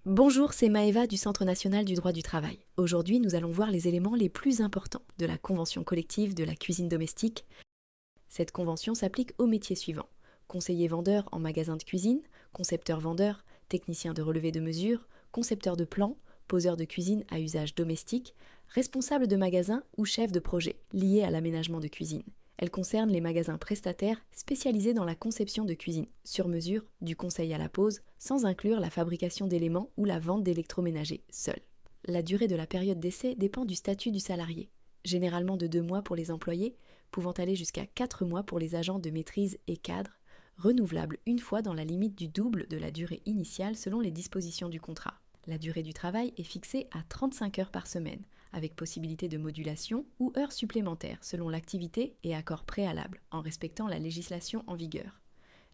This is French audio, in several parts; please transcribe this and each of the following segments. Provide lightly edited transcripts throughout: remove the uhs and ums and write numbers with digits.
Bonjour, c'est Maëva du Centre national du droit du travail. Aujourd'hui, nous allons voir les éléments les plus importants de la convention collective de la cuisine domestique. Cette convention s'applique aux métiers suivants: conseiller vendeur en magasin de cuisine, concepteur vendeur, technicien de relevé de mesure, concepteur de plans, poseur de cuisine à usage domestique, responsable de magasin ou chef de projet lié à l'aménagement de cuisine. Elle concerne les magasins prestataires spécialisés dans la conception de cuisine sur mesure, du conseil à la pose, sans inclure la fabrication d'éléments ou la vente d'électroménagers seuls. La durée de la période d'essai dépend du statut du salarié, généralement de 2 mois pour les employés, pouvant aller jusqu'à 4 mois pour les agents de maîtrise et cadres, renouvelable une fois dans la limite du double de la durée initiale selon les dispositions du contrat. La durée du travail est fixée à 35 heures par semaine, avec possibilité de modulation ou heures supplémentaires selon l'activité et accord préalable, en respectant la législation en vigueur.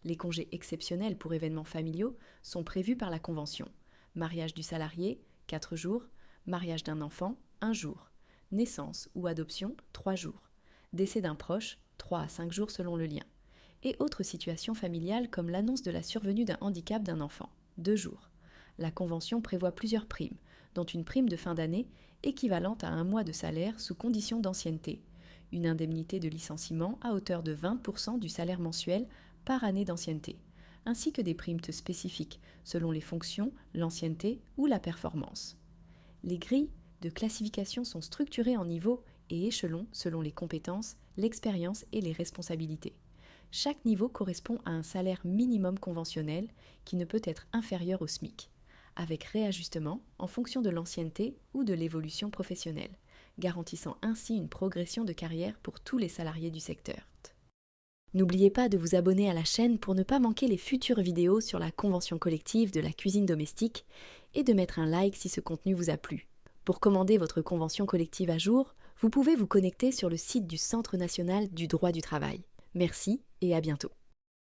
Les congés exceptionnels pour événements familiaux sont prévus par la Convention. Mariage du salarié, 4 jours. Mariage d'un enfant, 1 jour. Naissance ou adoption, 3 jours. Décès d'un proche, 3 à 5 jours selon le lien. Et autres situations familiales comme l'annonce de la survenue d'un handicap d'un enfant, 2 jours. La Convention prévoit plusieurs primes, dont une prime de fin d'année équivalente à 1 mois de salaire sous condition d'ancienneté, une indemnité de licenciement à hauteur de 20% du salaire mensuel par année d'ancienneté, ainsi que des primes spécifiques selon les fonctions, l'ancienneté ou la performance. Les grilles de classification sont structurées en niveaux et échelons selon les compétences, l'expérience et les responsabilités. Chaque niveau correspond à un salaire minimum conventionnel qui ne peut être inférieur au SMIC, avec réajustement en fonction de l'ancienneté ou de l'évolution professionnelle, garantissant ainsi une progression de carrière pour tous les salariés du secteur. N'oubliez pas de vous abonner à la chaîne pour ne pas manquer les futures vidéos sur la convention collective de la cuisine domestique et de mettre un like si ce contenu vous a plu. Pour commander votre convention collective à jour, vous pouvez vous connecter sur le site du Centre national du droit du travail. Merci et à bientôt.